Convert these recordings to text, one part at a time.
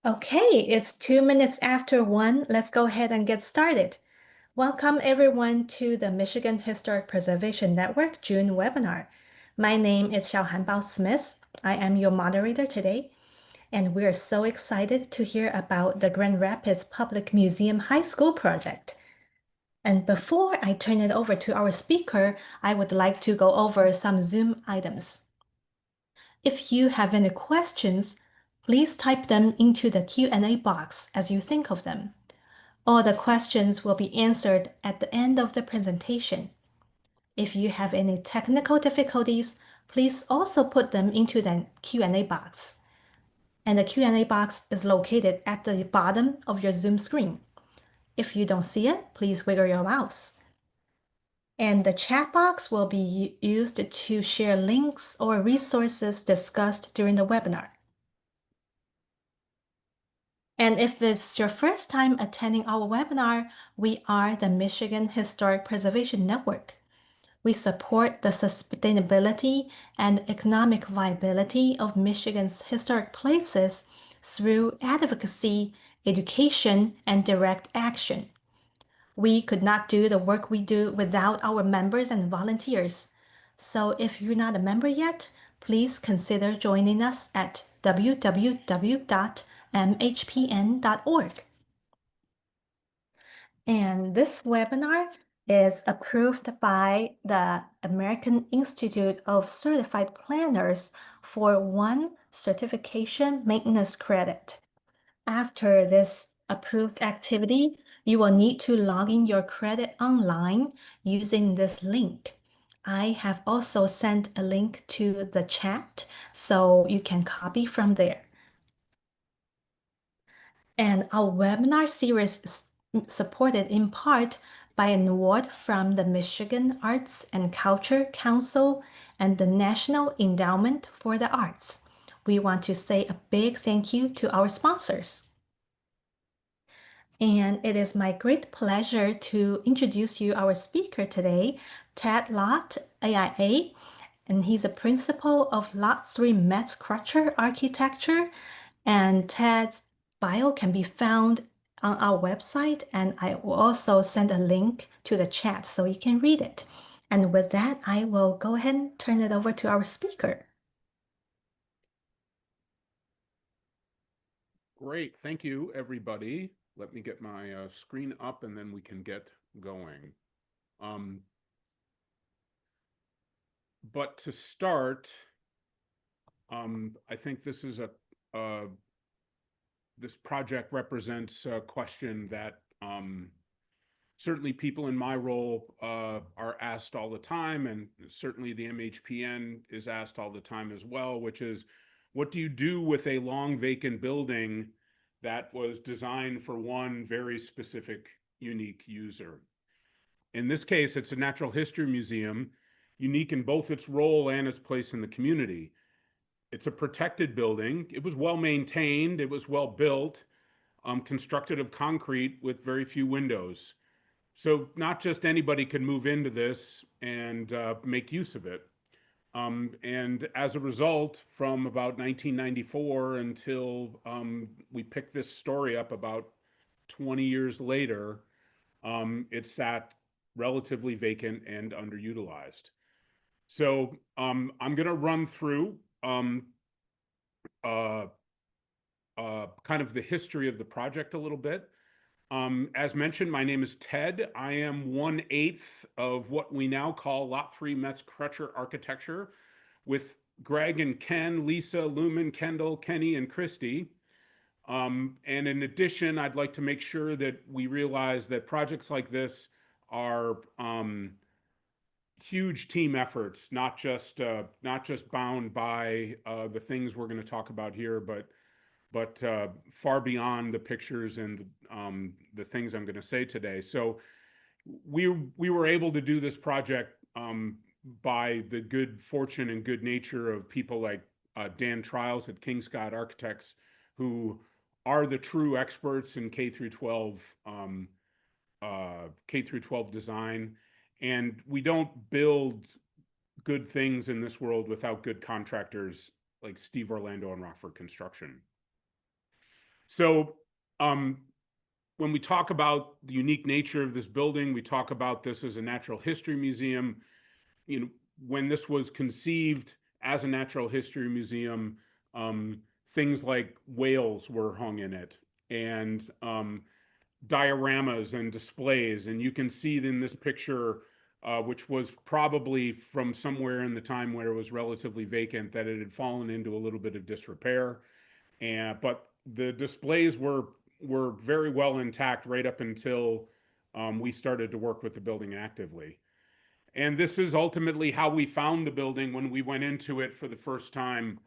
Okay, it's 2 minutes after 1. Let's go ahead and get started. Welcome everyone to the Michigan Historic Preservation Network June webinar. My name is Xiaohan Smith. I am your moderator today, and we are so excited to hear about the Grand Rapids Public Museum High School project. And before I turn it over to our speaker, I would like to go over some Zoom items. If you have any questions, please type them into the Q&A box as you think of them. All the questions will be answered at the end of the presentation. If you have any technical difficulties, please also put them into the Q&A box. And the Q&A box is located at the bottom of your Zoom screen. If you don't see it, please wiggle your mouse. And the chat box will be used to share links or resources discussed during the webinar. And if it's your first time attending our webinar, we are the Michigan Historic Preservation Network. We support the sustainability and economic viability of Michigan's historic places through advocacy, education, and direct action. We could not do the work we do without our members and volunteers. So if you're not a member yet, please consider joining us at www.mhpn.org. And this webinar is approved by the American Institute of Certified Planners for 1 certification maintenance credit. After this approved activity, you will need to log in your credit online using this link. I have also sent a link to the chat, so you can copy from there. And our webinar series is supported in part by an award from the Michigan Arts and Culture Council and the National Endowment for the Arts. We want to say a big thank you to our sponsors. And it is my great pleasure to introduce you our speaker today, Ted Lott, AIA, and he's a principal of Lott3Metz Crutcher Architecture. And Ted's bio can be found on our website, and I will also send a link to the chat so you can read it. And with that, I will go ahead and turn it over to our speaker. Great, thank you, everybody. Let me get my screen up and then we can get going. But to start, I think this is this project represents a question that certainly people in my role are asked all the time, and certainly the MHPN is asked all the time as well, which is, what do you do with a long vacant building that was designed for one very specific, unique user? In this case, it's a natural history museum, unique in both its role and its place in the community. It's a protected building. It was well maintained. It was well built, constructed of concrete with very few windows. So not just anybody can move into this and make use of it. And as a result, from about 1994 until we picked this story up about 20 years later, it sat relatively vacant and underutilized. So I'm going to run through uh, kind of the history of the project a little bit. As mentioned, my name is Ted. I am 1/8 of what we now call Lott3Metz Crutcher Architecture, with Greg and Ken, Lisa, Lumen, Kendall, Kenny, and Christy. And in addition, I'd like to make sure that we realize that projects like this are huge team efforts, not just bound by the things we're going to talk about here, but far beyond the pictures and the things I'm going to say today. So we were able to do this project by the good fortune and good nature of people like Dan Trials at King Scott Architects, who are the true experts in K through 12 design. And we don't build good things in this world without good contractors like Steve Orlando and Rockford Construction. So when we talk about the unique nature of this building, we talk about this as a natural history museum. You know, when this was conceived as a natural history museum, things like whales were hung in it, and dioramas and displays. And you can see in this picture, which was probably from somewhere in the time where it was relatively vacant, that it had fallen into a little bit of disrepair. But the displays were very well intact right up until we started to work with the building actively. And this is ultimately how we found the building when we went into it for the first time,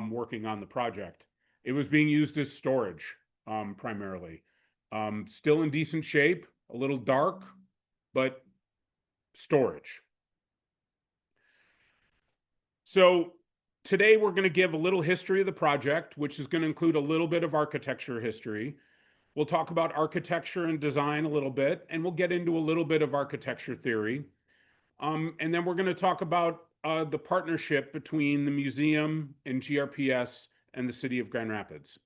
working on the project. It was being used as storage, primarily. Still in decent shape, a little dark, but storage. So today we're going to give a little history of the project, which is going to include a little bit of architecture history. We'll talk about architecture and design a little bit, and we'll get into a little bit of architecture theory. And then we're going to talk about the partnership between the museum and GRPS and the city of Grand Rapids.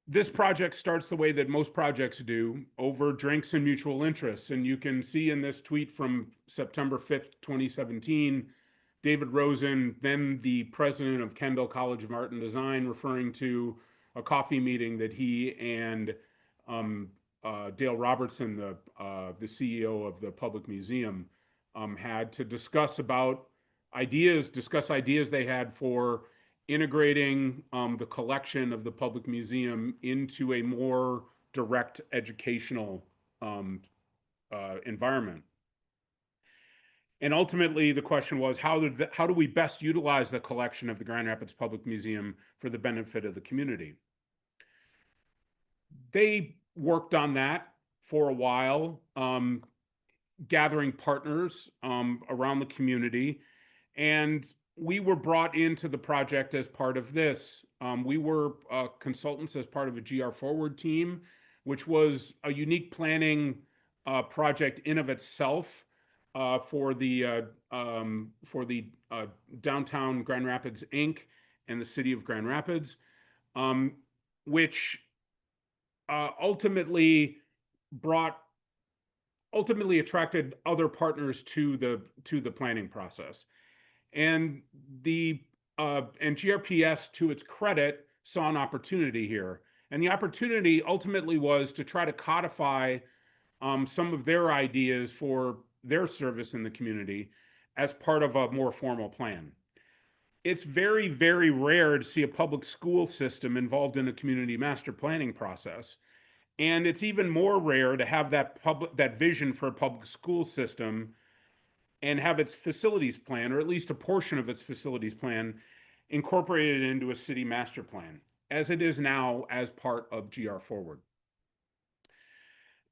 This project starts the way that most projects do, over drinks and mutual interests. And you can see in this tweet from September 5th, 2017, David Rosen, then the president of Kendall College of Art and Design, referring to a coffee meeting that he and Dale Robertson, the CEO of the Public Museum, had to discuss ideas they had for integrating the collection of the Public Museum into a more direct educational environment. And ultimately, the question was, how do we best utilize the collection of the Grand Rapids Public Museum for the benefit of the community? They worked on that for a while, gathering partners around the community. And we were brought into the project as part of this. We were consultants as part of a GR Forward team, which was a unique planning project in of itself, for the Downtown Grand Rapids Inc. and the city of Grand Rapids, which ultimately attracted other partners to the planning process. And GRPS, to its credit, saw an opportunity here. And the opportunity ultimately was to try to codify some of their ideas for their service in the community as part of a more formal plan. It's very, very rare to see a public school system involved in a community master planning process. And it's even more rare to have that vision for a public school system and have its facilities plan, or at least a portion of its facilities plan, incorporated into a city master plan, as it is now as part of GR Forward.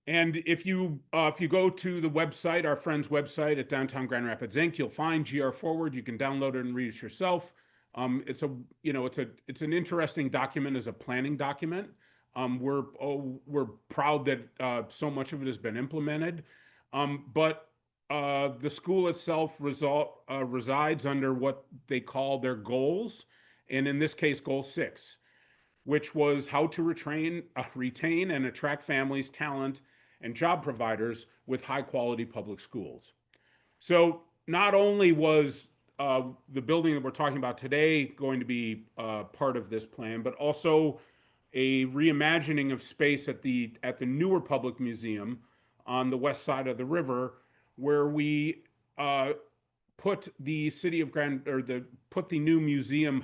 And if you go to the website, our friend's website at Downtown Grand Rapids Inc., you'll find GR Forward. You can download it and read it yourself. It's an interesting document as a planning document. We're proud that so much of it has been implemented, but the school itself resides under what they call their goals, and in this case, Goal 6, which was how to retain and attract families, talent, and job providers with high-quality public schools. So not only was the building that we're talking about today going to be part of this plan, but also a reimagining of space at the newer public museum on the west side of the river, where we put the new museum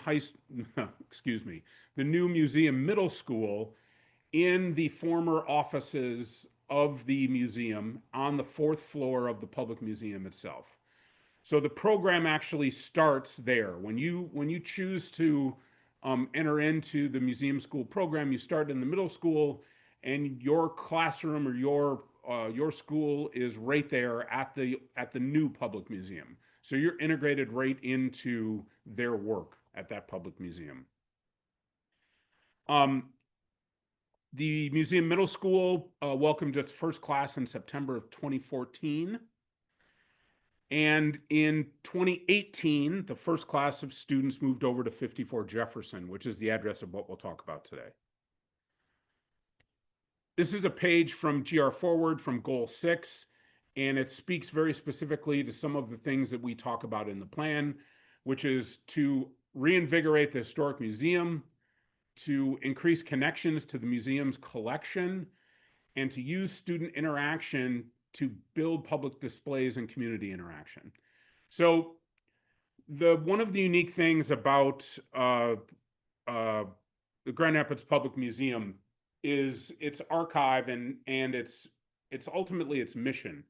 the new museum middle school in the former offices of the museum on the 4th floor of the public museum itself. So the program actually starts there. When you choose to enter into the museum school program, you start in the middle school, and your classroom or your school is right there at the new public museum. So you're integrated right into their work at that public museum. The museum middle school welcomed its first class in September of 2014. And in 2018, the first class of students moved over to 54 Jefferson, which is the address of what we'll talk about today. This is a page from GR Forward from Goal 6, and it speaks very specifically to some of the things that we talk about in the plan, which is to reinvigorate the historic museum, to increase connections to the museum's collection, and to use student interaction to build public displays and community interaction. So one of the unique things about the Grand Rapids Public Museum is its archive and its ultimately its mission.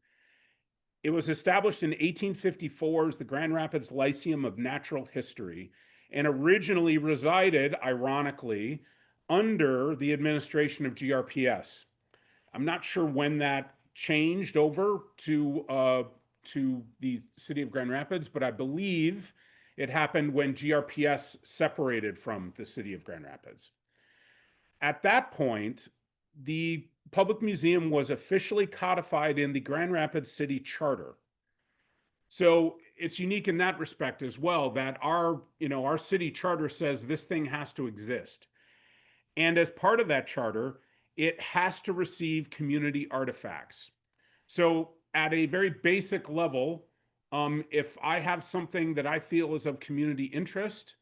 It was established in 1854 as the Grand Rapids Lyceum of Natural History and originally resided, ironically, under the administration of GRPS. I'm not sure when that changed over to the city of Grand Rapids, but I believe it happened when GRPS separated from the city of Grand Rapids. At that point, the public museum was officially codified in the Grand Rapids City Charter. So it's unique in that respect as well, that our city charter says this thing has to exist. And as part of that charter, it has to receive community artifacts. So at a very basic level, if I have something that I feel is of community interest,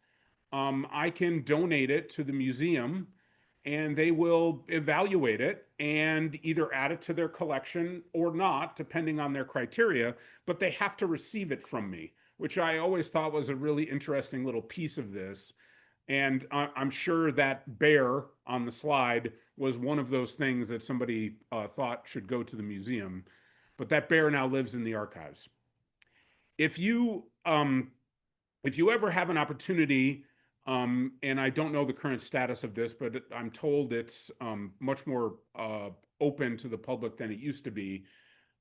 I can donate it to the museum and they will evaluate it and either add it to their collection or not, depending on their criteria, but they have to receive it from me, which I always thought was a really interesting little piece of this. And I'm sure that bear on the slide was one of those things that somebody thought should go to the museum, but that bear now lives in the archives. If you ever have an opportunity, and I don't know the current status of this, but I'm told it's much more open to the public than it used to be.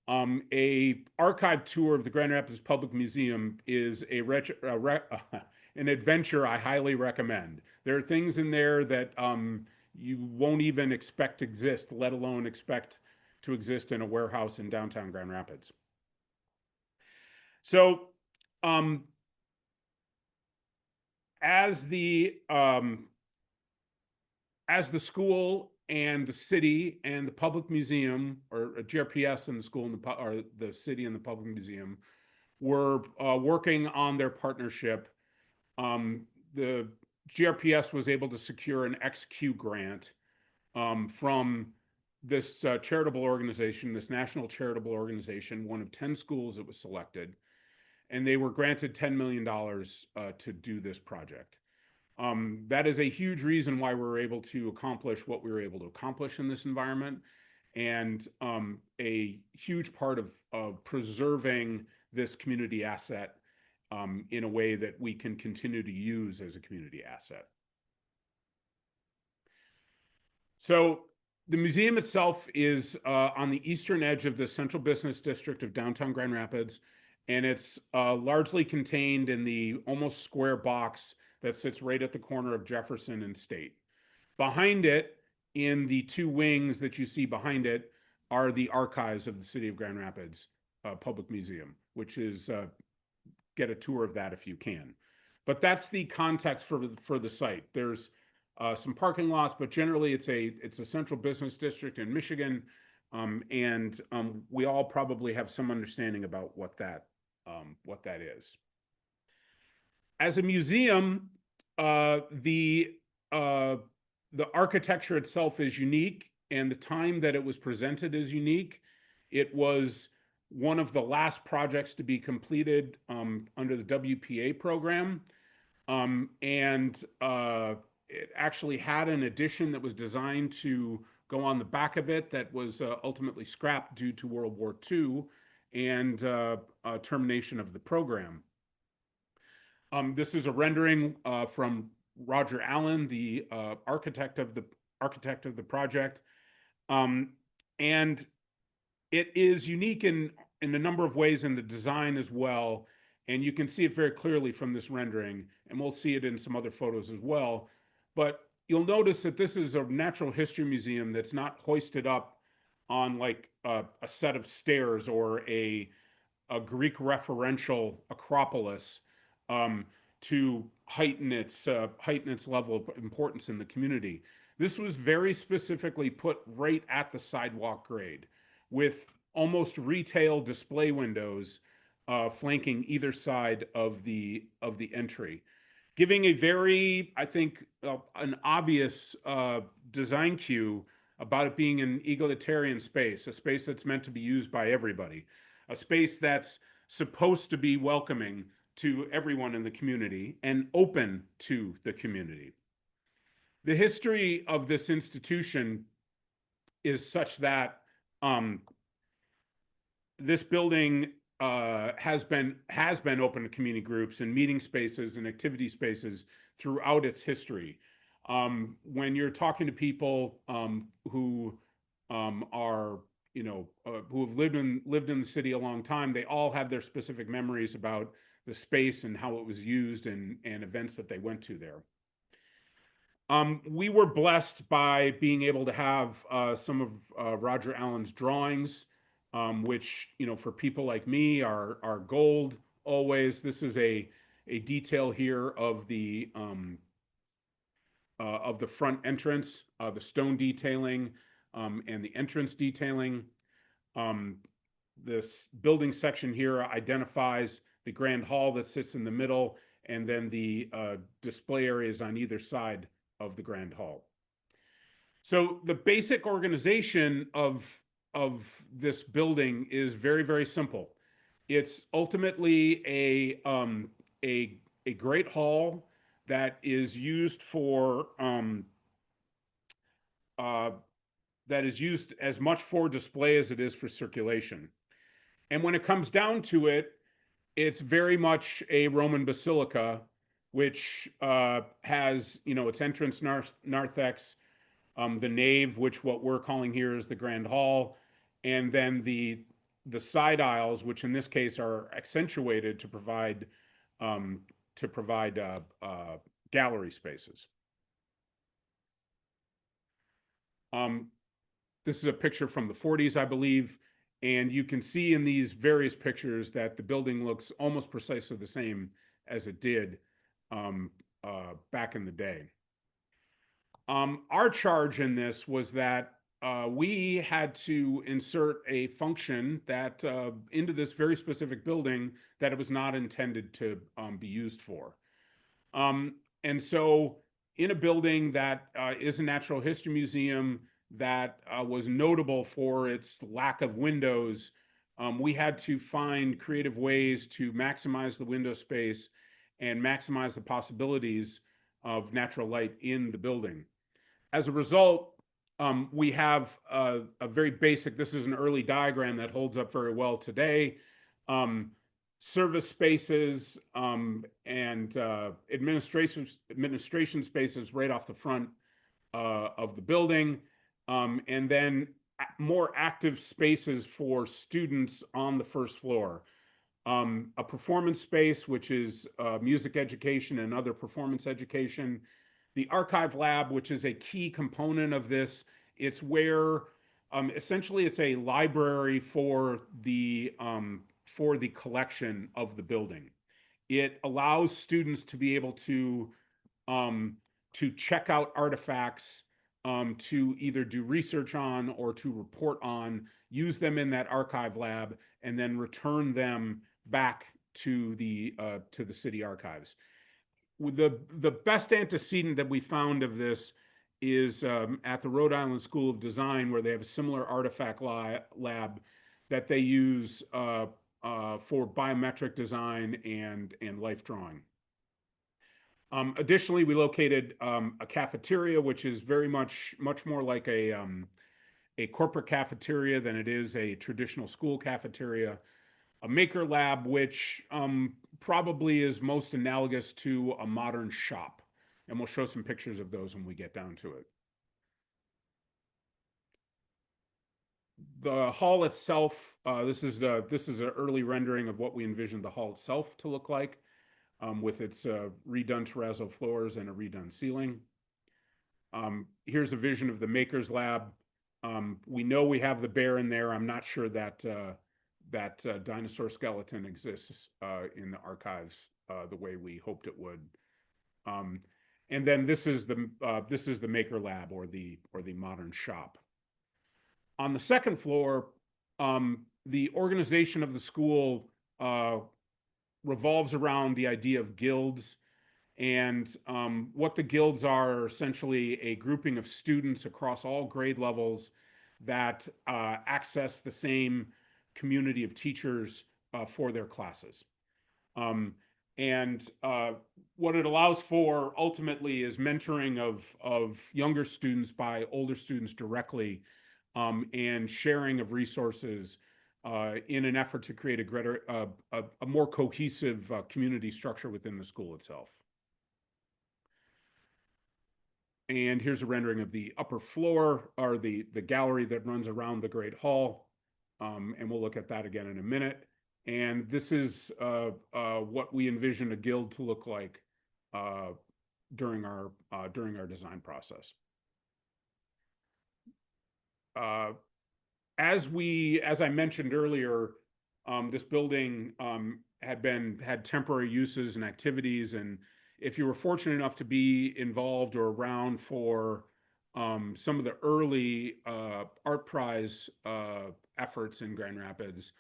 A archive tour of the Grand Rapids Public Museum is an adventure I highly recommend. There are things in there that you won't even expect exist, let alone expect to exist in a warehouse in downtown Grand Rapids. So as the school and the city and the public museum, or GRPS and the school and the city and the public museum were working on their partnership, the GRPS was able to secure an XQ grant from this charitable organization, this national charitable organization, one of 10 schools that was selected, and they were granted $10 million to do this project. That is a huge reason why we were able to accomplish what we were able to accomplish in this environment, and a huge part of preserving this community asset in a way that we can continue to use as a community asset. So the museum itself is on the eastern edge of the central business district of downtown Grand Rapids, and it's largely contained in the almost square box that sits right at the corner of Jefferson and State. Behind it, in the two wings that you see behind it, are the archives of the City of Grand Rapids Public Museum, which is, get a tour of that if you can. But that's the context for the site. There's some parking lots, but generally it's a central business district in Michigan, and we all probably have some understanding about what that is. As a museum, the architecture itself is unique, and the time that it was presented is unique. It was one of the last projects to be completed under the WPA program, and it actually had an addition that was designed to go on the back of it that was ultimately scrapped due to World War II and termination of the program. This is a rendering from Roger Allen, the architect of the project, and it is unique in a number of ways in the design as well, and you can see it very clearly from this rendering, and we'll see it in some other photos as well. But you'll notice that this is a natural history museum that's not hoisted up on like a set of stairs or a a Greek referential Acropolis to heighten its level of importance in the community. This was very specifically put right at the sidewalk grade, with almost retail display windows flanking either side of the entry, giving a very, I think, an obvious design cue about it being an egalitarian space, a space that's meant to be used by everybody, a space that's supposed to be welcoming to everyone in the community and open to the community. The history of this institution is such that this building has been open to community groups and meeting spaces and activity spaces throughout its history. When you're talking to people who are, who have lived in the city a long time, they all have their specific memories about the space and how it was used and events that they went to there. We were blessed by being able to have some of Roger Allen's drawings, which, for people like me are gold always. This is a detail here of the front entrance, the stone detailing, and the entrance detailing. This building section here identifies the grand hall that sits in the middle, and then the display areas on either side of the grand hall. So the basic organization of this building is very, very simple. It's ultimately a great hall that is used for that is used as much for display as it is for circulation. And when it comes down to it, it's very much a Roman basilica, which has, its entrance narthex, the nave, which what we're calling here is the Grand Hall, and then the side aisles, which in this case are accentuated to provide gallery spaces. This is a picture from the 40s, I believe, and you can see in these various pictures that the building looks almost precisely the same as it did back in the day. Our charge in this was that we had to insert a function that into this very specific building that it was not intended to be used for. And so in a building that is a natural history museum that was notable for its lack of windows, we had to find creative ways to maximize the window space and maximize the possibilities of natural light in the building. As a result, we have a very basic, this is an early diagram that holds up very well today, service spaces and administration spaces right off the front of the building, and then more active spaces for students on the first floor. A performance space, which is music education and other performance education. The archive lab, which is a key component of this. It's where essentially it's a library for the collection of the building. It allows students to be able to check out artifacts, to either do research on or to report on, use them in that archive lab, and then return them back to the city archives. The best antecedent that we found of this is at the Rhode Island School of Design, where they have a similar artifact lab that they use for biometric design and life drawing. Additionally, we located a cafeteria, which is very much more like a corporate cafeteria than it is a traditional school cafeteria. A maker lab, which probably is most analogous to a modern shop. And we'll show some pictures of those when we get down to it. The hall itself, this is an early rendering of what we envisioned the hall itself to look like, with its redone terrazzo floors and a redone ceiling. Here's a vision of the maker's lab. We know we have the bear in there. I'm not sure that dinosaur skeleton exists in the archives the way we hoped it would. And then this is the maker lab, or the modern shop. On the second floor, the organization of the school revolves around the idea of guilds. And what the guilds are essentially a grouping of students across all grade levels that access the same community of teachers for their classes. And what it allows for ultimately is mentoring of younger students by older students directly, and sharing of resources in an effort to create a more cohesive community structure within the school itself. And here's a rendering of the upper floor, or the gallery that runs around the Great Hall. And we'll look at that again in a minute. And this is what we envision a guild to look like during our design process. As I mentioned earlier, this building had temporary uses and activities, and if you were fortunate enough to be involved or around for some of the early art prize efforts in Grand Rapids,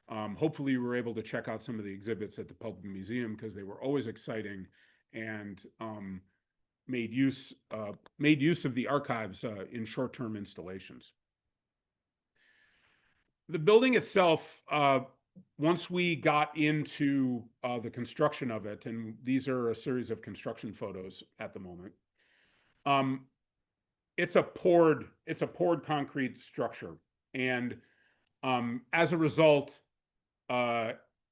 hopefully you were able to check out some of the exhibits at the public museum, because they were always exciting, and made use of the archives in short-term installations. The building itself, once we got into the construction of it, and these are a series of construction photos at the moment, it's a poured concrete structure, and as a result,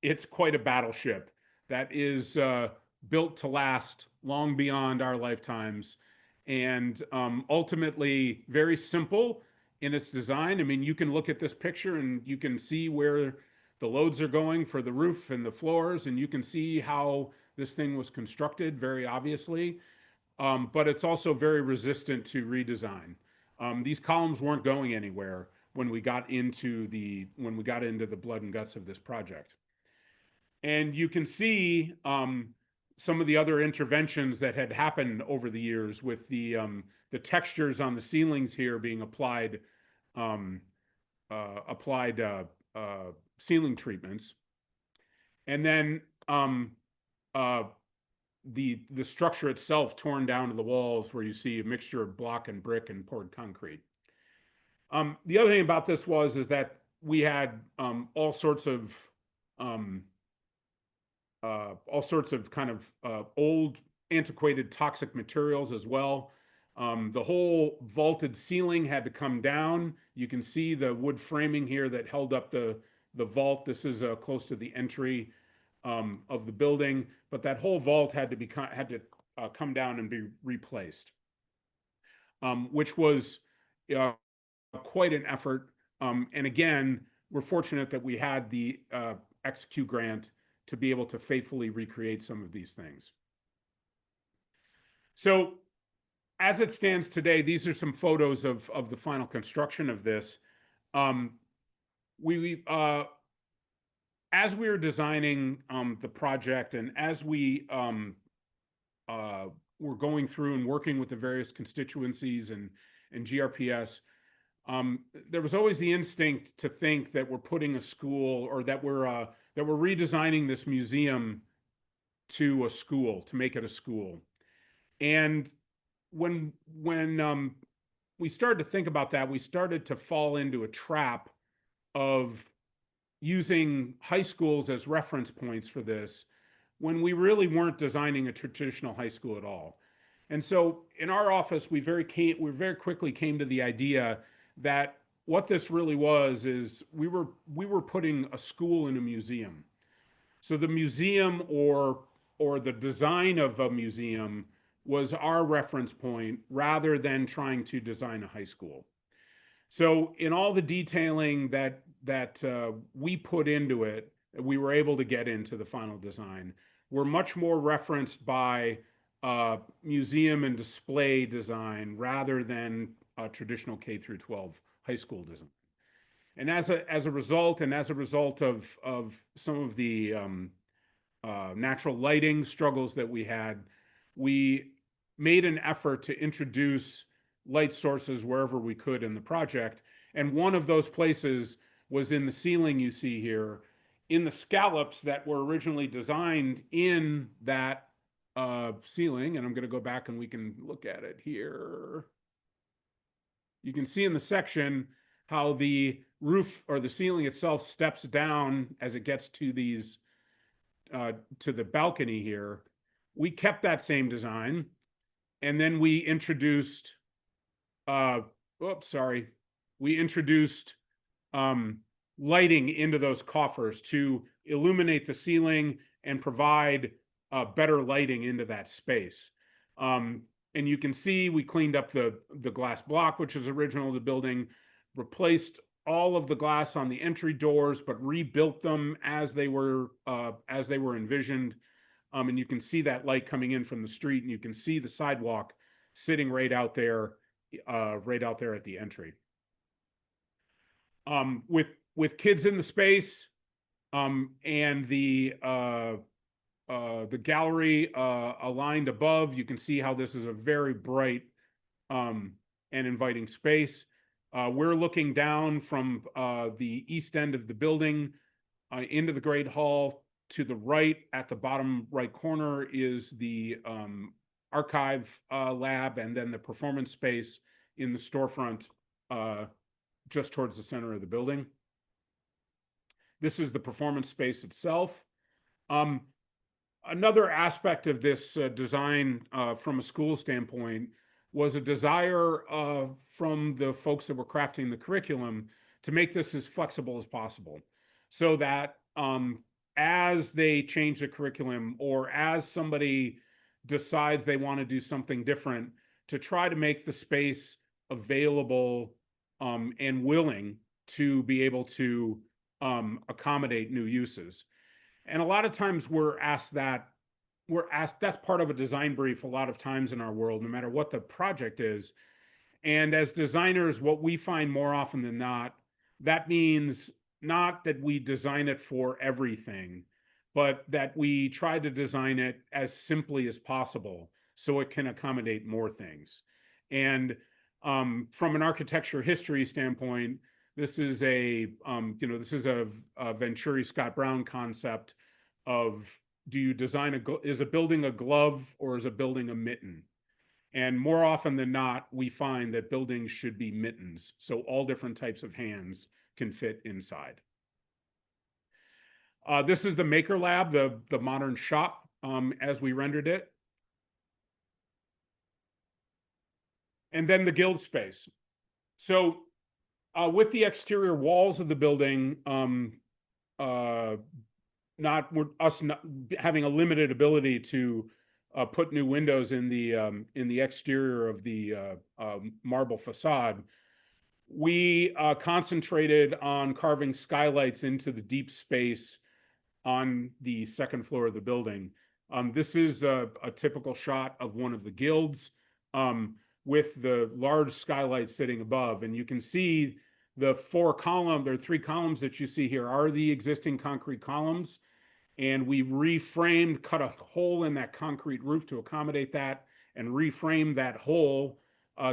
it's quite a battleship that is built to last long beyond our lifetimes, and ultimately very simple in its design. I mean, you can look at this picture and you can see where the loads are going for the roof and the floors, and you can see how this thing was constructed very obviously, but it's also very resistant to redesign. These columns weren't going anywhere when we got into the blood and guts of this project. And you can see some of the other interventions that had happened over the years, with the textures on the ceilings here being applied ceiling treatments, and then the structure itself torn down to the walls, where you see a mixture of block and brick and poured concrete. The other thing about this is that we had all sorts of kind of old, antiquated, toxic materials as well. The whole vaulted ceiling had to come down. You can see the wood framing here that held up the vault. This is close to the entry of the building, but that whole vault had to come down and be replaced, which was quite an effort. And again, we're fortunate that we had the XQ grant to be able to faithfully recreate some of these things. So as it stands today, these are some photos of the final construction of this. As we were designing the project, and as we were going through and working with the various constituencies and GRPS, there was always the instinct to think that we're putting a school, or that we're redesigning this museum to a school, to make it a school. And when we started to think about that, we started to fall into a trap of using high schools as reference points for this, when we really weren't designing a traditional high school at all. And so in our office, we very quickly came to the idea that what this really was is we were putting a school in a museum. So the museum, or the design of a museum, was our reference point, rather than trying to design a high school. So in all the detailing that we put into it, we were able to get into the final design. We're much more referenced by museum and display design, rather than traditional K through 12 high school design. And as a result, of some of the natural lighting struggles that we had, we made an effort to introduce light sources wherever we could in the project. And one of those places was in the ceiling you see here, in the scallops that were originally designed in that ceiling. And I'm going to go back and we can look at it here. You can see in the section how the roof or the ceiling itself steps down as it gets to these to the balcony here. We kept that same design, and then we introduced we introduced lighting into those coffers to illuminate the ceiling and provide better lighting into that space. And you can see we cleaned up the glass block, which is original to the building, replaced all of the glass on the entry doors, but rebuilt them as they were envisioned. And you can see that light coming in from the street, and you can see the sidewalk sitting right out there at the entry. With kids in the space, and the gallery aligned above, you can see how this is a very bright and inviting space. We're looking down from the east end of the building into the Great Hall. To the right, at the bottom right corner, is the archive lab, and then the performance space in the storefront just towards the center of the building. This is the performance space itself. Another aspect of this design from a school standpoint was a desire from the folks that were crafting the curriculum to make this as flexible as possible, so that as they change the curriculum, or as somebody decides they want to do something different, to try to make the space available and willing to be able to accommodate new uses. And a lot of times we're asked, that's part of a design brief a lot of times in our world, no matter what the project is. And as designers, what we find more often than not, that means not that we design it for everything, but that we try to design it as simply as possible so it can accommodate more things. And from an architecture history standpoint, this is a Venturi Scott Brown concept of, do you design is a building a glove or is a building a mitten? And more often than not, we find that buildings should be mittens, so all different types of hands can fit inside. This is the Maker Lab, the modern shop as we rendered it. And then the guild space. So with the exterior walls of the building, not having a limited ability to put new windows in the exterior of the marble facade, we concentrated on carving skylights into the deep space on the second floor of the building. This is a typical shot of one of the guilds with the large skylight sitting above, and you can see the there are 3 columns that you see here are the existing concrete columns, and we reframed, cut a hole in that concrete roof to accommodate that, and reframed that hole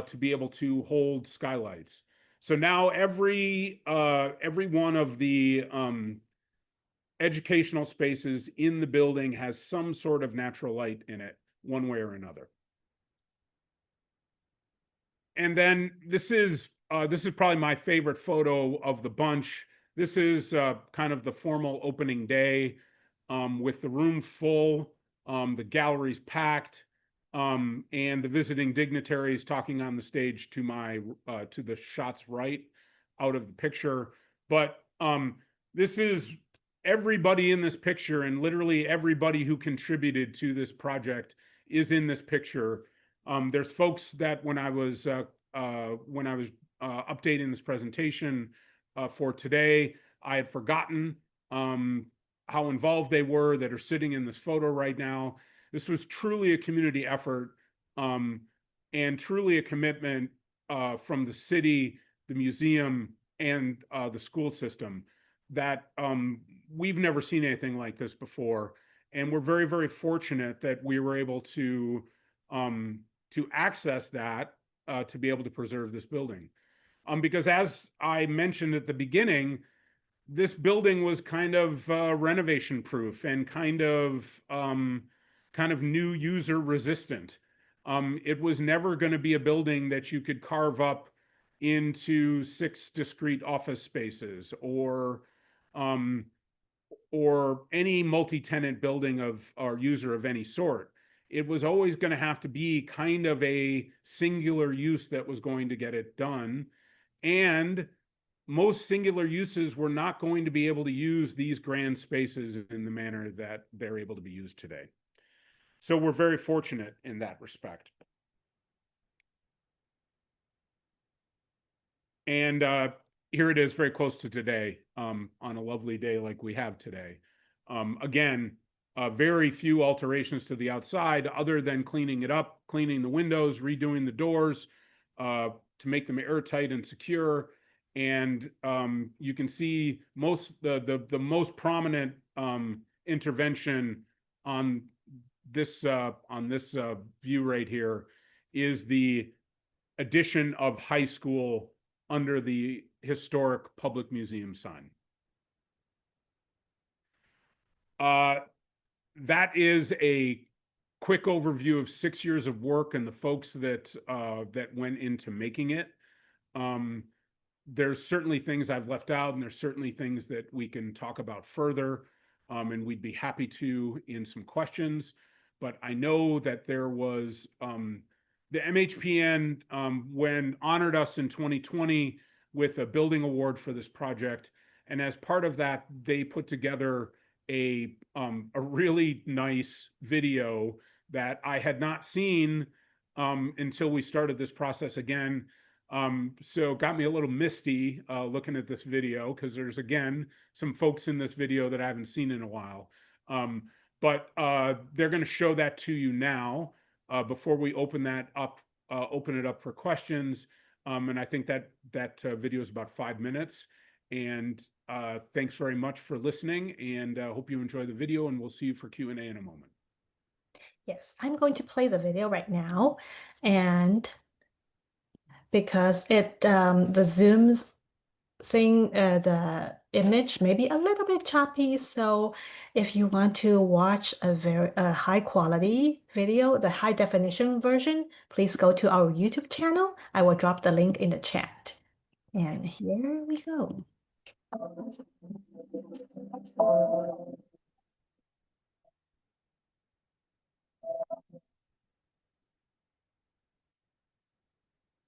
to be able to hold skylights. So now every one of the educational spaces in the building has some sort of natural light in it, one way or another. And then this is probably my favorite photo of the bunch. This is kind of the formal opening day with the room full, the galleries packed, and the visiting dignitaries talking on the stage to the shot's right out of the picture. But this is everybody in this picture, and literally everybody who contributed to this project is in this picture. There's folks that when I was updating this presentation for today, I had forgotten how involved they were, that are sitting in this photo right now. This was truly a community effort and truly a commitment from the city, the museum, the school system that we've never seen anything like this before. And we're very, very fortunate that we were able to access that to be able to preserve this building. Because as I mentioned at the beginning, this building was kind of renovation proof and kind of new user resistant. It was never going to be a building that you could carve up into 6 discrete office spaces um, or any multi-tenant building or user of any sort. It was always going to have to be kind of a singular use that was going to get it done. And most singular uses were not going to be able to use these grand spaces in the manner that they're able to be used today. So we're very fortunate in that respect. And here it is very close to today, on a lovely day like we have today. Again, very few alterations to the outside other than cleaning it up, cleaning the windows, redoing the doors to make them airtight and secure. And you can see the most prominent intervention on this view right here is the addition of high school under the historic public museum sign. That is a quick overview of 6 years of work and the folks that went into making it. There's certainly things I've left out, and there's certainly things that we can talk about further, and we'd be happy to in some questions. But I know that there was the MHPN when honored us in 2020 with a building award for this project, and as part of that, they put together a really nice video that I had not seen until we started this process again. So it got me a little misty looking at this video, because there's, again, some folks in this video that I haven't seen in a while. But they're going to show that to you now before we open it up for questions. And I think that video is about 5 minutes. And thanks very much for listening, and hope you enjoy the video, and we'll see you for Q&A in a moment. Yes, I'm going to play the video right now, and because the Zoom's thing, the image may be a little bit choppy, so if you want to watch a high quality video, the high definition version, please go to our YouTube channel. I will drop the link in the chat. And here we go.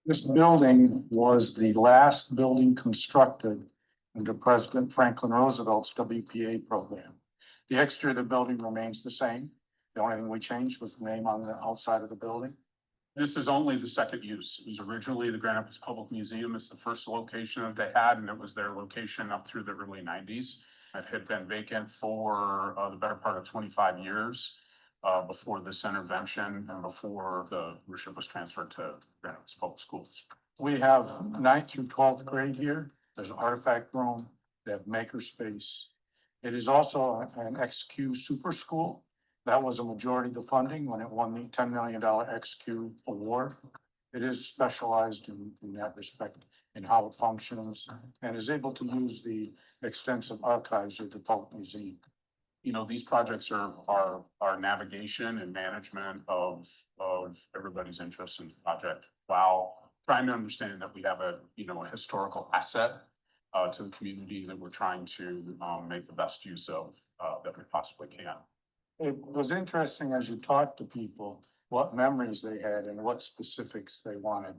This building was the last building constructed under President Franklin Roosevelt's WPA program. The exterior of the building remains the same. The only thing we changed was the name on the outside of the building. This is only the second use. It was originally the Grand Rapids Public Museum. It's the first location that they had, and it was their location up through the early 90s. It had been vacant for the better part of 25 years before this intervention and before the worship was transferred to Grand Rapids Public Schools. We have 9th through 12th grade here. There's an artifact room. They have maker space. It is also an XQ super school. That was a majority of the funding when it won the $10 million XQ award. It is specialized in that respect in how it functions and is able to use the extensive archives of the public museum. You know, these projects are navigation and management of everybody's interest in the project, while trying to understand that we have a historical asset to the community that we're trying to make the best use of that we possibly can. It was interesting as you talked to people, what memories they had and what specifics they wanted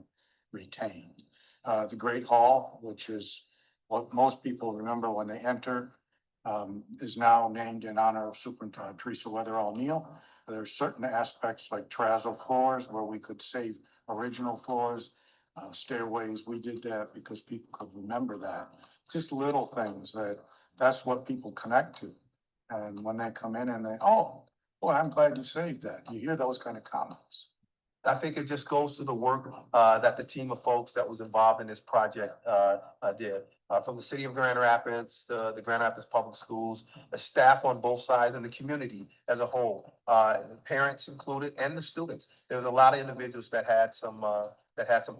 retained. The Great Hall, which is what most people remember when they enter, is now named in honor of Superintendent Teresa Weatherall Neal. There are certain aspects like terrazzo floors where we could save original floors, stairways. We did that because people could remember that. Just little things that's what people connect to. And when they come in and oh, boy, I'm glad you saved that. You hear those kind of comments. I think it just goes to the work that the team of folks that was involved in this project did. From the city of Grand Rapids, the Grand Rapids Public Schools, the staff on both sides, and the community as a whole, parents included, and the students. There was a lot of individuals that had some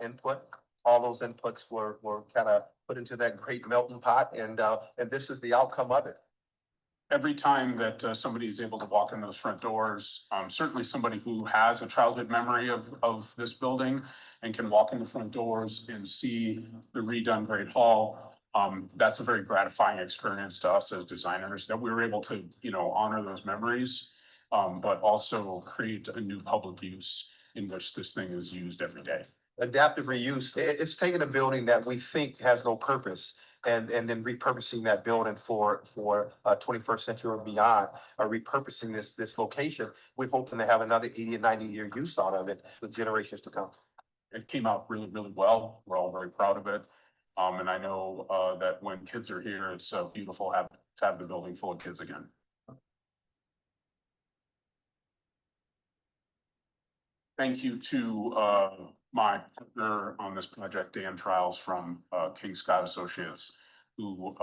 input. All those inputs were kind of put into that great melting pot, and this is the outcome of it. Every time that somebody is able to walk in those front doors, certainly somebody who has a childhood memory of this building and can walk in the front doors and see the redone Great Hall, that's a very gratifying experience to us as designers, that we were able to, honor those memories, but also create a new public use in which this thing is used every day. Adaptive reuse, it's taking a building that we think has no purpose and then repurposing that building for 21st century or beyond, or repurposing this location. We're hoping to have another 80 and 90-year use out of it with generations to come. It came out really, really well. We're all very proud of it. And I know that when kids are here, it's so beautiful to have the building full of kids again. Thank you to my partner on this project, Dan Trials from King Scott Associates, who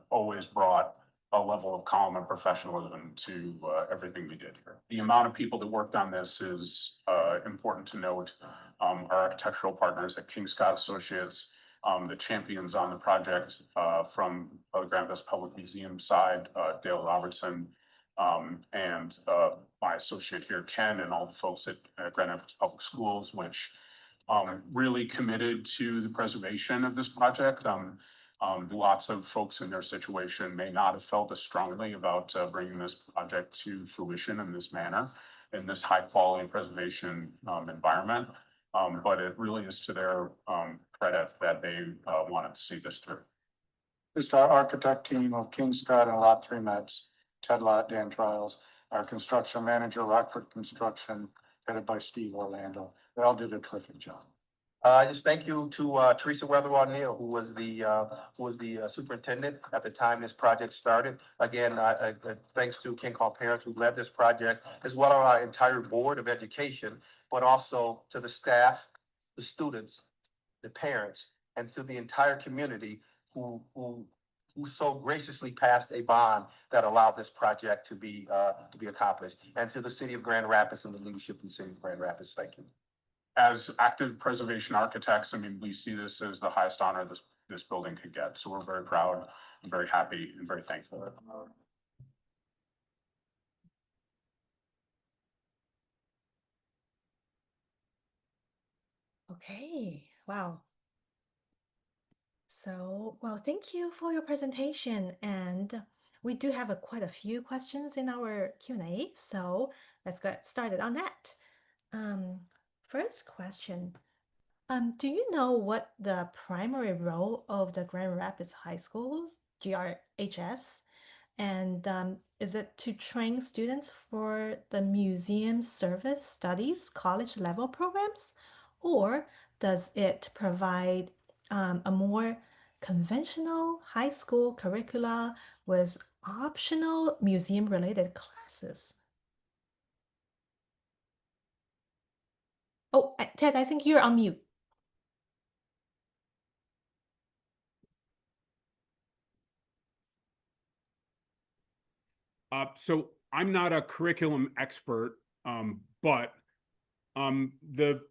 always brought a level of calm and professionalism to everything we did here. The amount of people that worked on this is important to note. Our architectural partners at King Scott Associates, the champions on the project from the Grand Rapids Public Museum side, Dale Robertson, and my associate here, Ken, and all the folks at Grand Rapids Public Schools, which really committed to the preservation of this project. Lots of folks in their situation may not have felt as strongly about bringing this project to fruition in this manner, in this high quality preservation environment. But it really is to their credit that they wanted to see this through. Just our architect team of King Scott and Lott3Metz, Ted Lott, Dan Trials, our construction manager, Rockford Construction, headed by Steve Orlando. They all did a terrific job. Just thank you to Teresa Weatherall Neal, who was the superintendent at the time this project started. Again, thanks to King Hall parents who led this project, as well as our entire board of education, but also to the staff, the students, the parents, and to the entire community who so graciously passed a bond that allowed this project to be accomplished, and to the city of Grand Rapids and the leadership of the city of Grand Rapids. Thank you. As active preservation architects, I mean, we see this as the highest honor this building could get. So we're very proud and very happy and very thankful. Okay, wow. So, well, thank you for your presentation. And we do have quite a few questions in our Q&A, so let's get started on that. First question, do you know what the primary role of the Grand Rapids High School's GRHS? And is it to train students for the Museum Service Studies college level programs? Or does it provide a more conventional high school curricula with optional museum related classes? Oh, Ted, I think you're on mute. So I'm not a curriculum expert, but the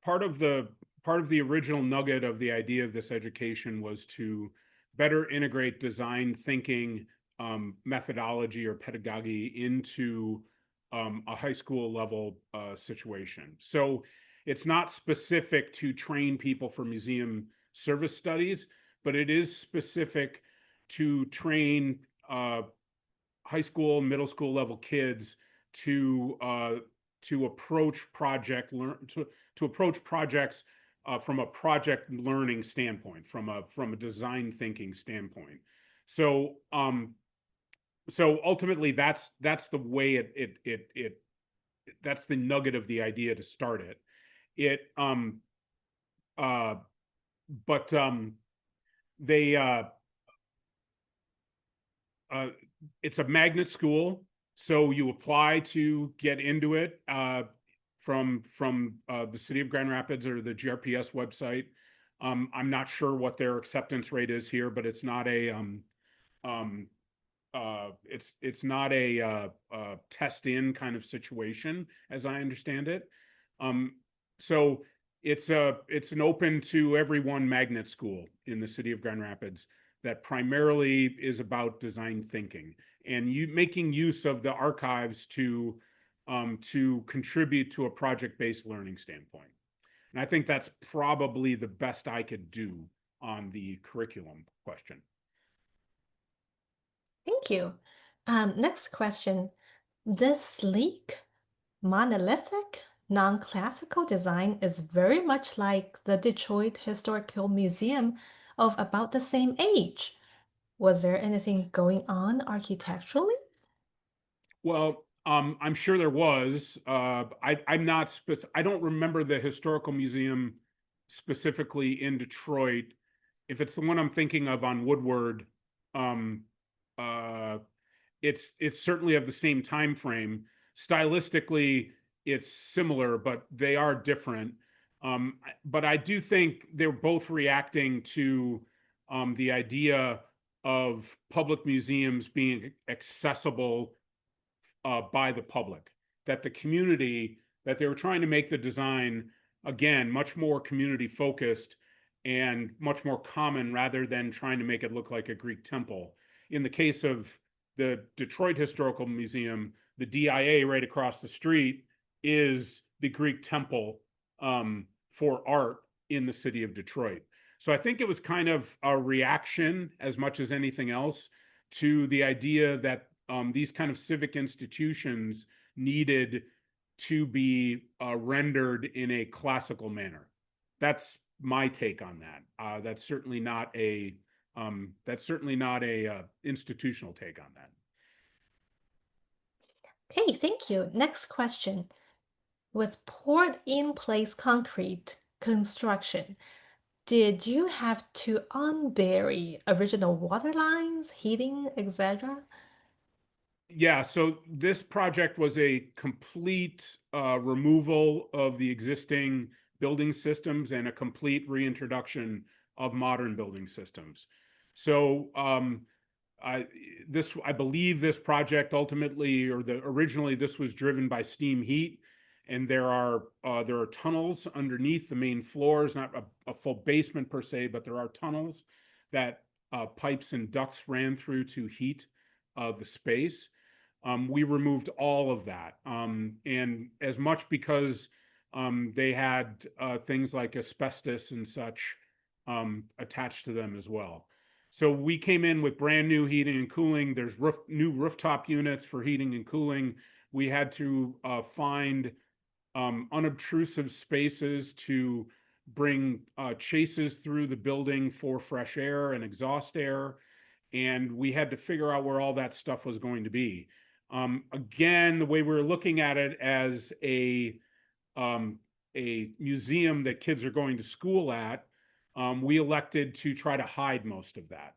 part of the original nugget of the idea of this education was to better integrate design thinking, methodology or pedagogy into a high school level situation. So it's not specific to train people for museum service studies, but it is specific to train high school, middle school level kids to approach projects from a project learning standpoint, from a design thinking standpoint. So so ultimately that's the way that's the nugget of the idea to start it. It's a magnet school, so you apply to get into it. from the city of Grand Rapids or the GRPS website. I'm not sure what their acceptance rate is here, but it's not a it's not a test in kind of situation, as I understand it. So it's an open to everyone magnet school in the city of Grand Rapids that primarily is about design thinking and making use of the archives to contribute to a project-based learning standpoint. And I think that's probably the best I could do on the curriculum question. Thank you. Next question. This sleek, monolithic, non-classical design is very much like the Detroit Historical Museum of about the same age. Was there anything going on architecturally? Well, I'm sure there was. I'm not I don't remember the historical museum specifically in Detroit. If it's the one I'm thinking of on Woodward, um, uh, it's certainly of the same time frame. Stylistically, it's similar, but they are different. But I do think they're both reacting to the idea of public museums being accessible by the public, that the community, that they were trying to make the design, again, much more community focused and much more common rather than trying to make it look like a Greek temple. In the case of the Detroit Historical Museum, the DIA right across the street is the Greek temple for art in the city of Detroit. So I think it was kind of a reaction as much as anything else to the idea that these kind of civic institutions needed to be rendered in a classical manner. That's my take on that. That's certainly not a institutional take on that. Okay, thank you. Next question. With poured in place concrete construction, did you have to unbury original water lines, heating, etc.? Yeah, so this project was a complete removal of the existing building systems and a complete reintroduction of modern building systems. So I believe this project ultimately, or originally this was driven by steam heat, and there are tunnels underneath the main floors, not a full basement per se, but there are tunnels that pipes and ducts ran through to heat the space. We removed all of that, and as much because they had things like asbestos and such attached to them as well. So we came in with brand new heating and cooling. There's new rooftop units for heating and cooling. We had to find unobtrusive spaces to bring chases through the building for fresh air and exhaust air. And we had to figure out where all that stuff was going to be. Again, the way we were looking at it as a museum that kids are going to school at, we elected to try to hide most of that.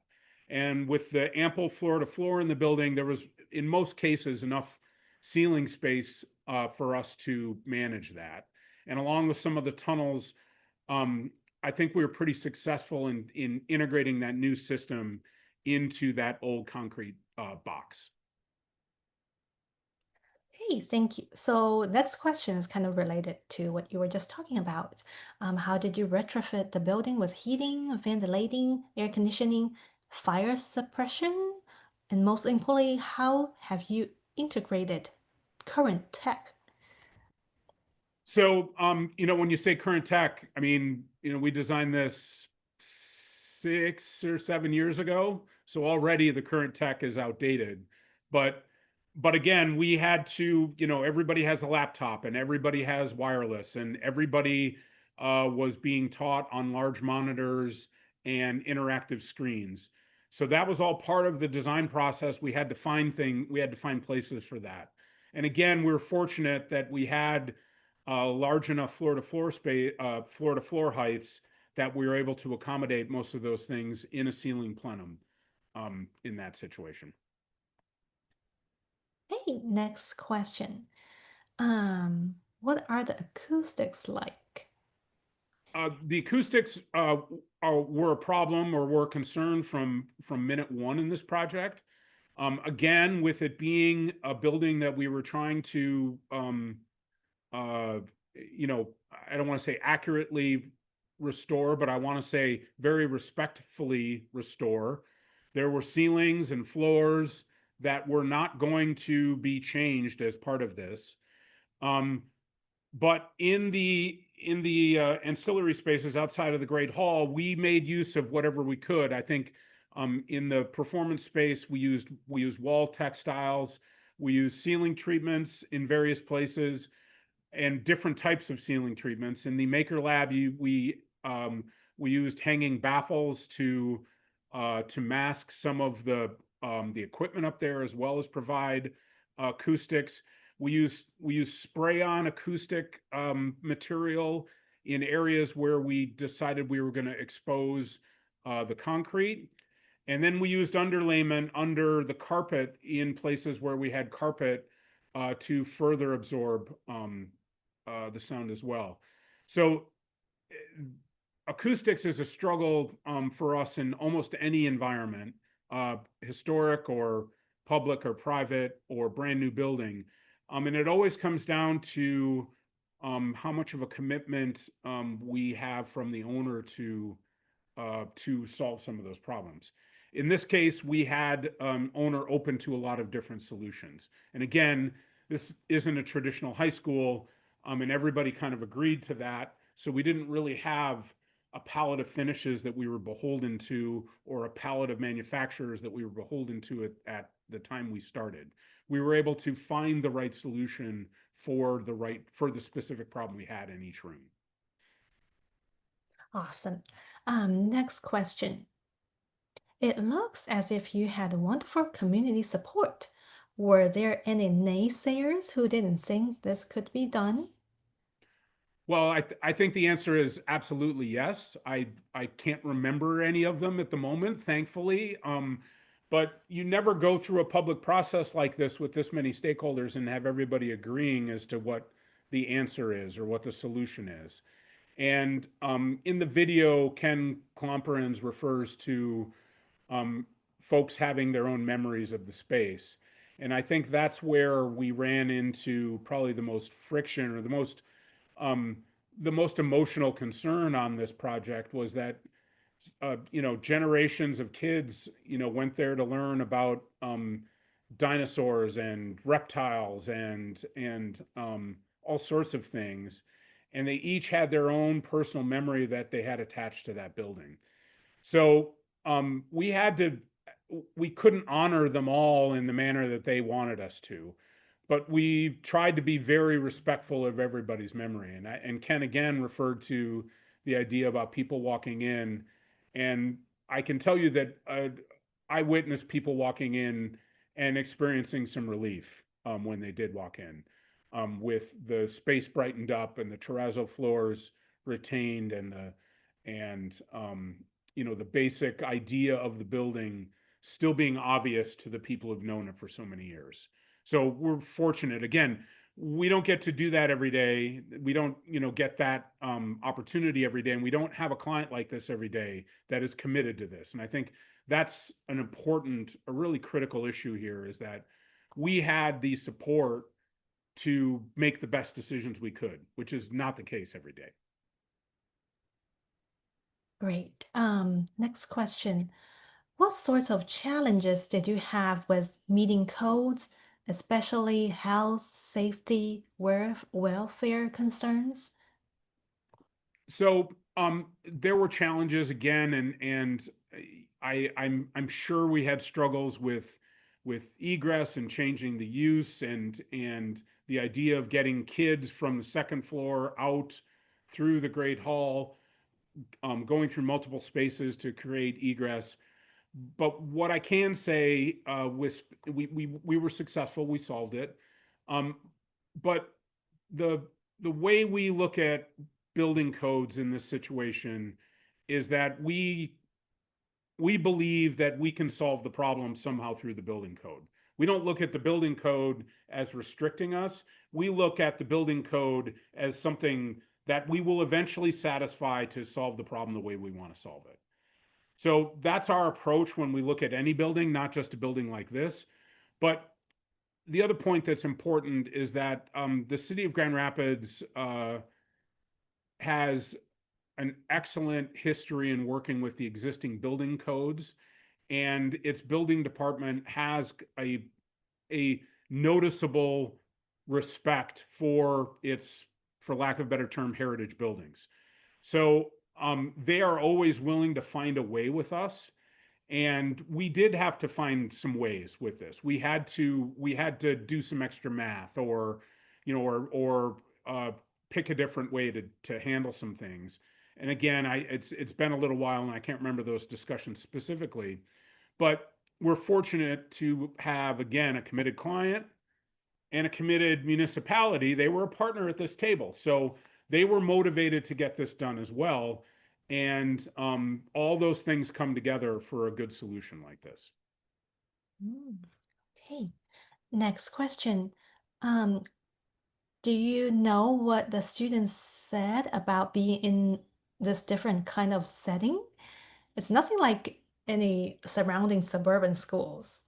And with the ample floor to floor in the building, there was, in most cases, enough ceiling space for us to manage that. And along with some of the tunnels, I think we were pretty successful in integrating that new system into that old concrete box. Hey, thank you. So next question is kind of related to what you were just talking about. How did you retrofit the building with heating, ventilating, air conditioning, fire suppression? And most importantly, how have you integrated current tech? So, when you say current tech, I mean, we designed this 6 or 7 years ago. So already the current tech is outdated. But again, we had to, everybody has a laptop and everybody has wireless and everybody was being taught on large monitors and interactive screens. So that was all part of the design process. We had to find places for that. And again, we're fortunate that we had large enough floor to floor space, floor to floor heights that we were able to accommodate most of those things in a ceiling plenum in that situation. Hey, next question. Um, What are the acoustics like? The acoustics were a problem or were a concern from minute one in this project. Again, with it being a building that we were trying to, you know, I don't want to say accurately restore, but I want to say very respectfully restore. There were ceilings and floors that were not going to be changed as part of this. But in the ancillary spaces outside of the Great Hall, we made use of whatever we could. I think in the performance space, we used wall textiles, we used ceiling treatments in various places, and different types of ceiling treatments. In the Maker Lab, we used hanging baffles to mask some of the equipment up there, as well as provide acoustics. We use spray-on acoustic material in areas where we decided we were going to expose the concrete. And then we used underlayment under the carpet in places where we had carpet to further absorb the sound as well. So acoustics is a struggle for us in almost any environment, historic or public or private or brand new building. And it always comes down to how much of a commitment we have from the owner to solve some of those problems. In this case, we had owner open to a lot of different solutions. And again, this isn't a traditional high school, and everybody kind of agreed to that. So we didn't really have a palette of finishes that we were beholden to, or a palette of manufacturers that we were beholden to at the time we started. We were able to find the right solution for the specific problem we had in each room. Awesome. Next question. It looks as if you had wonderful community support. Were there any naysayers who didn't think this could be done? Well, I think the answer is absolutely yes. I can't remember any of them at the moment, thankfully. But you never go through a public process like this with this many stakeholders and have everybody agreeing as to what the answer is or what the solution is. And in the video, Ken Klomperens refers to folks having their own memories of the space. And I think that's where we ran into probably the most friction, or the most emotional concern on this project was that generations of kids went there to learn about dinosaurs and reptiles and all sorts of things, and they each had their own personal memory that they had attached to that building. So we couldn't honor them all in the manner that they wanted us to, but we tried to be very respectful of everybody's memory. And Ken again referred to the idea about people walking in, and I can tell you that I witnessed people walking in and experiencing some relief when they did walk in, with the space brightened up and the terrazzo floors retained, and the basic idea of the building still being obvious to the people who've known it for so many years. So we're fortunate. Again, we don't get to do that every day. We don't, get that opportunity every day, and we don't have a client like this every day that is committed to this. And I think that's a really critical issue here, is that we had the support to make the best decisions we could, which is not the case every day. Great. Next question. What sorts of challenges did you have with meeting codes, especially health, safety, welfare concerns? So there were challenges again, and I'm sure we had struggles with egress and changing the use, and the idea of getting kids from the second floor out through the Great Hall, going through multiple spaces to create egress. But what I can say was we were successful. We solved it. But the way we look at building codes in this situation is that we believe that we can solve the problem somehow through the building code. We don't look at the building code as restricting us. We look at the building code as something that we will eventually satisfy to solve the problem the way we want to solve it. So that's our approach when we look at any building, not just a building like this. But the other point that's important is that the city of Grand Rapids has an excellent history in working with the existing building codes, and its building department has a noticeable respect for its, for lack of a better term, heritage buildings. So they are always willing to find a way with us. And we did have to find some ways with this. We had to do some extra math, or, you know, or pick a different way to handle some things. And again, it's been a little while, and I can't remember those discussions specifically, but we're fortunate to have, again, a committed client and a committed municipality. They were a partner at this table, so they were motivated to get this done as well. And all those things come together for a good solution like this. Okay, next question. Do you know what the students said about being in this different kind of setting? It's nothing like any surrounding suburban schools.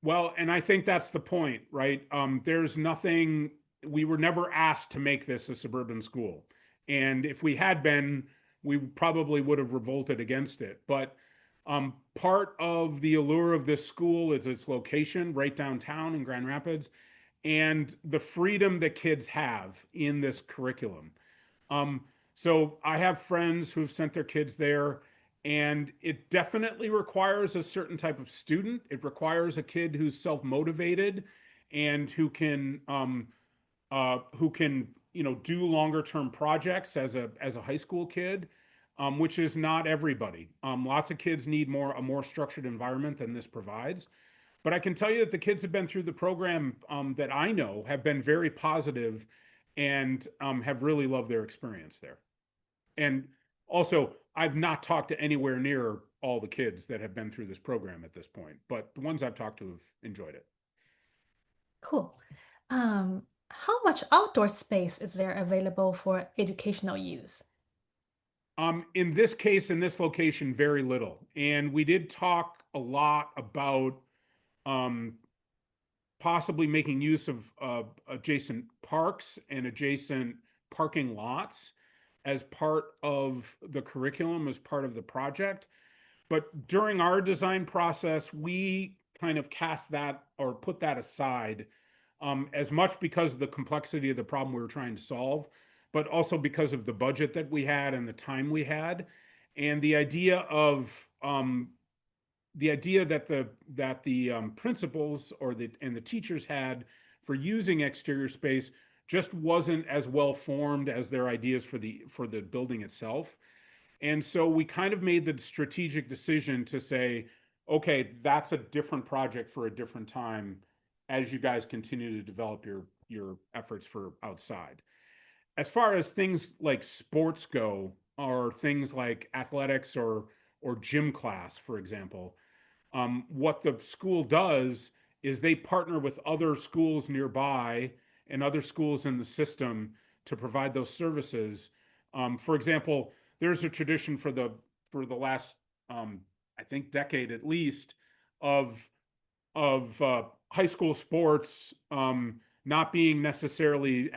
Well, and I think that's the point, right? There's nothing, we were never asked to make this a suburban school. And if we had been, we probably would have revolted against it. But part of the allure of this school is its location right downtown in Grand Rapids, and the freedom that kids have in this curriculum. So I have friends who've sent their kids there, and it definitely requires a certain type of student. It requires a kid who's self-motivated and who can, you know, do longer term projects as a high school kid, which is not everybody. Lots of kids need a more structured environment than this provides. But I can tell you that the kids have been through the program that I know have been very positive and have really loved their experience there. And also, I've not talked to anywhere near all the kids that have been through this program at this point, but the ones I've talked to have enjoyed it. Cool. How much outdoor space is there available for educational use? In this case, in this location, very little. And we did talk a lot about um, possibly making use of adjacent parks and adjacent parking lots as part of the curriculum, as part of the project. But during our design process, we kind of cast that or put that aside, as much because of the complexity of the problem we were trying to solve, but also because of the budget that we had and the time we had, and the idea that the principals and the teachers had for using exterior space just wasn't as well formed as their ideas for the building itself. And so we kind of made the strategic decision to say, okay, that's a different project for a different time as you guys continue to develop your efforts for outside. As far as things like sports go, or things like athletics or gym class, for example, what the school does is they partner with other schools nearby and other schools in the system to provide those services. For example, there's a tradition for the last I think decade at least of high school sports not being necessarily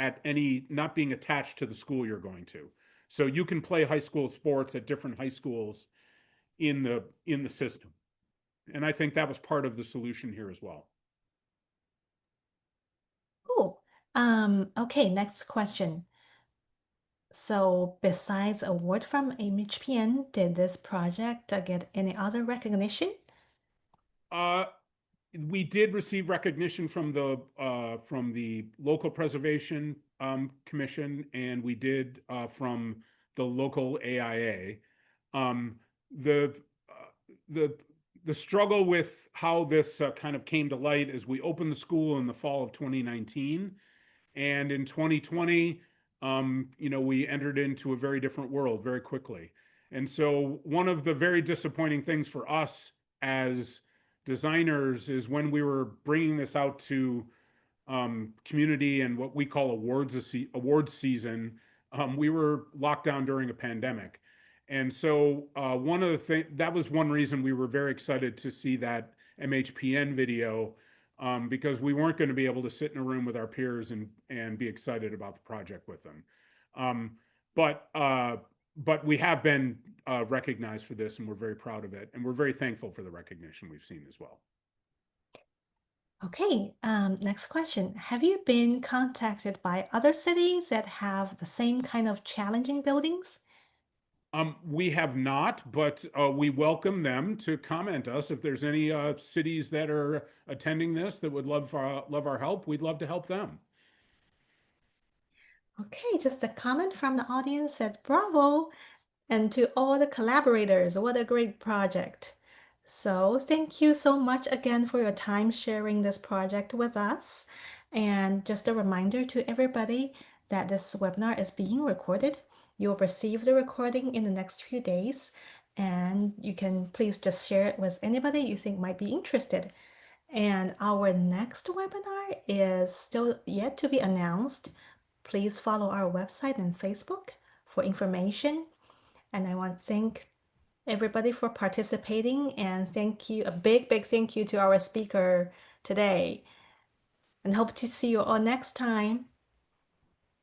not being attached to the school you're going to. So you can play high school sports at different high schools in the system. And I think that was part of the solution here as well. Cool. Okay, next question. So besides award from MHPN, did this project get any other recognition? We did receive recognition from the local preservation commission, and we did from the local AIA. The the struggle with how this kind of came to light is we opened the school in the fall of 2019, and in 2020, you know, we entered into a very different world very quickly. And so one of the very disappointing things for us as designers is when we were bringing this out to community and what we call awards season, we were locked down during a pandemic. And so one of the things, that was one reason we were very excited to see that MHPN video, because we weren't going to be able to sit in a room with our peers and be excited about the project with them. But we have been recognized for this, and we're very proud of it. And we're very thankful for the recognition we've seen as well. Okay, next question. Have you been contacted by other cities that have the same kind of challenging buildings? We have not, but we welcome them to comment us. If there's any cities that are attending this that would love our help, we'd love to help them. Okay, just a comment from the audience said, bravo, and to all the collaborators, what a great project. So thank you so much again for your time sharing this project with us. And just a reminder to everybody that this webinar is being recorded. You'll receive the recording in the next few days, and you can please just share it with anybody you think might be interested. And our next webinar is still yet to be announced. Please follow our website and Facebook for information. And I want to thank everybody for participating, and thank you, a big thank you to our speaker today, and hope to see you all next time.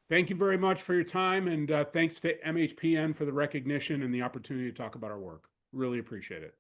Thank you very much for your time, and thanks to MHPN for the recognition and the opportunity to talk about our work. Really appreciate it.